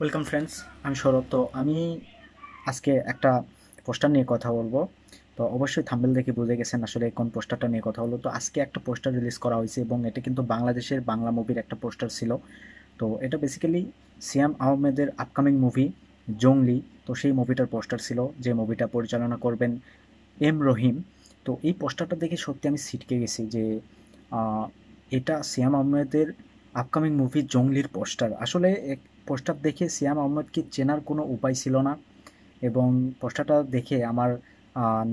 Welcome friends, আমি সৌরভ। তো আমি আজকে একটা পোস্টার নিয়ে কথা বলবো। তো অবশ্যই থাম্বনেল দেখে বুঝে গেছেন আসলে কোন পোস্টারটা নিয়ে কথা হলো। তো আজকে একটা পোস্টার রিলিজ করা হয়েছে এবং এটা কিন্তু বাংলাদেশের বাংলা মুভির একটা পোস্টার ছিল। তো এটা বেসিক্যালি সিয়াম আহমেদের আপকামিং মুভি জংলি। তো সেই মুভিটার পোস্টার ছিল, যে মুভিটা পরিচালনা করবেন এম রহিম। তো এই পোস্টারটা দেখে সত্যি আমি ছিটকে গেছি যে আহ, এটা সিয়াম আহমেদের আপকামিং মুভি জংলির পোস্টার। আসলে পোস্টার দেখে সিয়াম আহমেদকে চেনার কোনো উপায় ছিল না। এবং পোস্টারটা দেখে আমার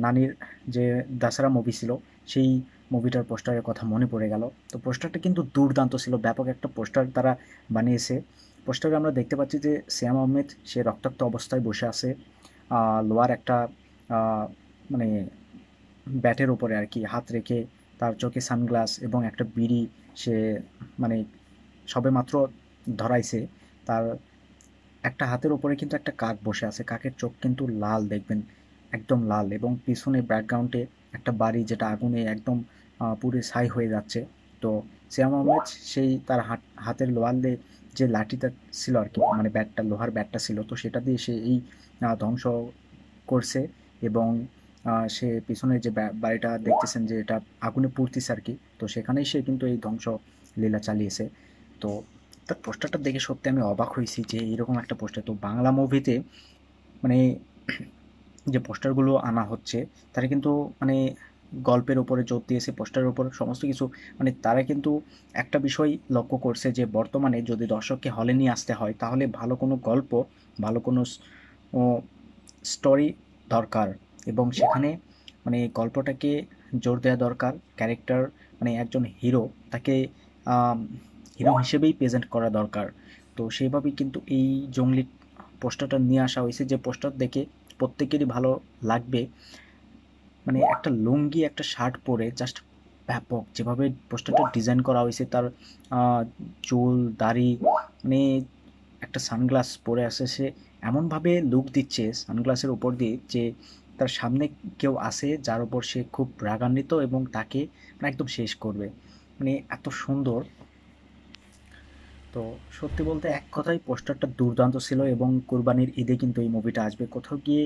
নানির যে দাসরা মুভি ছিল, সেই মুভিটার পোস্টারের কথা মনে পড়ে গেল। তো পোস্টারটা কিন্তু দুর্দান্ত ছিল, ব্যাপক একটা পোস্টার তারা বানিয়েছে। পোস্টারে আমরা দেখতে পাচ্ছি যে সিয়াম আহমেদ সে রক্তাক্ত অবস্থায় বসে আছে, লোয়ার একটা আহ, মানে ব্যাটের উপরে আর কি হাত রেখে, তার চোখে সানগ্লাস এবং একটা বিড়ি সে মানে সবেমাত্র ধরাইছে। তার একটা হাতের উপরে কিন্তু একটা কাক বসে আছে, কাকের চোখ কিন্তু লাল দেখবেন, একদম লাল। এবং পিছনে ব্যাকগ্রাউন্ডে একটা বাড়ি যেটা আগুনে একদম পুড়ে ছাই হয়ে যাচ্ছে। তো সিয়াম আহমেদ সেই তার হাতের লোয়ালে যে লাঠিটা ছিল আর কি, মানে ব্যাটটা, লোহার ব্যাটটা ছিল, তো সেটা দিয়ে সে এই ধ্বংস করছে। এবং সে পিছনে যে বাড়িটা দেখতেছেন যে এটা আগুনে পুড়তিছে আর কি, তো সেখানেই সে কিন্তু এই ধ্বংস লীলা চালিয়েছে। তো তার পোস্টারটা দেখে সত্যি আমি অবাক হয়েছি যে এরকম একটা পোস্টার তো বাংলা মুভিতে, মানে যে পোস্টারগুলো আনা হচ্ছে তারা কিন্তু মানে গল্পের উপরে জোর দিয়েছে, পোস্টারের উপর সমস্ত কিছু। মানে তারা কিন্তু একটা বিষয় লক্ষ্য করছে যে বর্তমানে যদি দর্শককে হলে নিয়ে আসতে হয় তাহলে ভালো কোনো গল্প, ভালো কোনো স্টোরি দরকার। এবং সেখানে মানে গল্পটাকে জোর দেওয়া দরকার, ক্যারেক্টার মানে একজন হিরো, তাকে হিরো হিসেবেই প্রেজেন্ট করা দরকার। তো সেইভাবেই কিন্তু এই জঙ্গলি পোস্টারটা নিয়ে আসা হয়েছে, যে পোস্টার দেখে প্রত্যেকেরই ভালো লাগবে। মানে একটা লুঙ্গি একটা শার্ট পরে জাস্ট ব্যাপক যেভাবে পোস্টারটা ডিজাইন করা হয়েছে, তার আহ, চুল দাড়ি, মানে একটা সানগ্লাস পরে আসে সে, এমনভাবে লুক দিচ্ছে সানগ্লাসের উপর দিয়ে যে তার সামনে কেউ আসে যার উপর সে খুব রাগান্বিত এবং তাকে মানে একদম শেষ করবে। মানে এত সুন্দর। তো সত্যি বলতে এক কথায় পোস্টারটা দুর্দান্ত ছিল। এবং কোরবানির ঈদে কিন্তু এই মুভিটা আসবে। কোথাও গিয়ে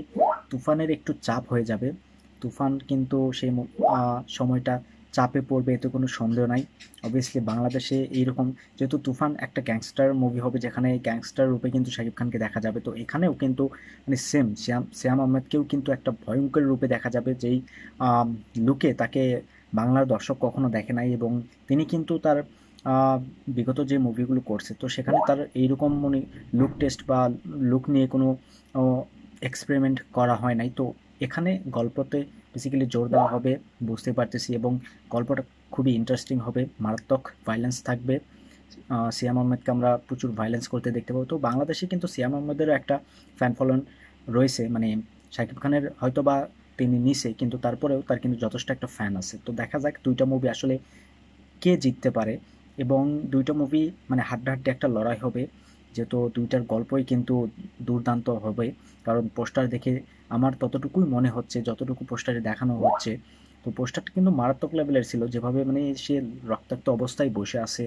তুফানের একটু চাপ হয়ে যাবে, তুফান কিন্তু সেই সময়টা চাপে পড়বে, এতে কোনো সন্দেহ নাই। অবভিয়াসলি বাংলাদেশে এইরকম, যেহেতু তুফান একটা গ্যাংস্টার মুভি হবে যেখানে গ্যাংস্টার রূপে কিন্তু শাকিব খানকে দেখা যাবে, তো এখানেও কিন্তু মানে সেম শ্যাম আহমেদকেও কিন্তু একটা ভয়ঙ্কর রূপে দেখা যাবে, যেই লুকে তাকে বাংলার দর্শক কখনো দেখে নাই। এবং তিনি কিন্তু তার আহ, বিগত যে মুভিগুলো করছে তো সেখানে তার এইরকম মানে লুক টেস্ট বা লুক নিয়ে কোনো এক্সপেরিমেন্ট করা হয় নাই। তো এখানে গল্পতে বেসিক্যালি জোর দেওয়া হবে, বুঝতে পারতেছি। এবং গল্পটা খুবই ইন্টারেস্টিং হবে, মারাত্মক ভাইলেন্স থাকবে। সিয়াম আহমেদকে আমরা প্রচুর ভাইলেন্স করতে দেখতে পাবো। তো বাংলাদেশে কিন্তু সিয়াম আহমেদেরও একটা ফ্যান ফলোয়িং রয়েছে, মানে শাকিব খানের হয়তো বা তিনি নিছে, কিন্তু তারপরেও তার কিন্তু যথেষ্ট একটা ফ্যান আছে। তো দেখা যাক দুইটা মুভি আসলে কে জিততে পারে। এবং দুইটা মুভি মানে হাড্ডাহাড্ডি একটা লড়াই হবে, যেহেতু দুইটার গল্পই কিন্তু দুর্দান্ত হবে। কারণ পোস্টার দেখে আমার ততটুকুই মনে হচ্ছে, যতটুকু পোস্টারে দেখানো হচ্ছে। তো পোস্টারটা কিন্তু মারাত্মক লেভেলের ছিল, যেভাবে মানে সে রক্তাক্ত অবস্থায় বসে আছে,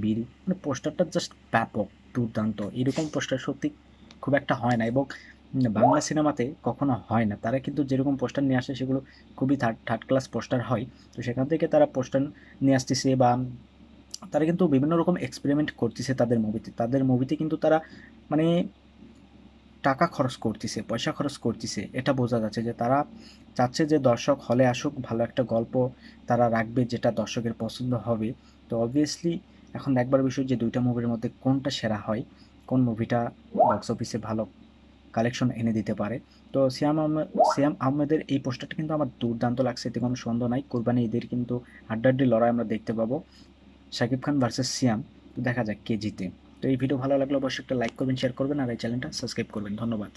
বীর, মানে পোস্টারটা জাস্ট ব্যাপক, দুর্দান্ত। এরকম পোস্টার সত্যি খুব একটা হয় না। এবং বাংলা সিনেমাতে কখনো হয় না, তারা কিন্তু যেরকম পোস্টার নিয়ে আসে সেগুলো খুবই থার্ড থার্ড ক্লাস পোস্টার হয়। তো সেখান থেকে তারা পোস্টার নিয়ে আসতেছে, বা তারা কিন্তু বিভিন্ন রকম এক্সপেরিমেন্ট করতেছে তাদের মুভিতে কিন্তু তারা মানে টাকা খরচ করতেছে, পয়সা খরচ করতেছে, এটা বোঝা যাচ্ছে যে তারা চাচ্ছে যে দর্শক হলে আসুক, ভালো একটা গল্প তারা রাখবে যেটা দর্শকের পছন্দ হবে। তো অবভিয়াসলি এখন দেখবার বিষয় যে দুইটা মুভির মধ্যে কোনটা সেরা হয়, কোন মুভিটা বক্স অফিসে ভালো কালেকশন এনে দিতে পারে। তো সিয়াম আহমেদের এই পোস্টারটা কিন্তু আমার দুর্দান্ত লাগছে, এতে কোনো সন্দেহ নাই। কোরবানি ঈদের কিন্তু হাড্ডাহাড্ডি লড়াই আমরা দেখতে পাবো, শাকিব খান ভার্সেস সিয়াম। তো দেখা যাক কে জিতে। তো এই ভিডিও ভালো লাগলে অবশ্যই একটা লাইক করবেন, শেয়ার করবেন, আর এই চ্যানেলটা সাবস্ক্রাইব করবেন। ধন্যবাদ।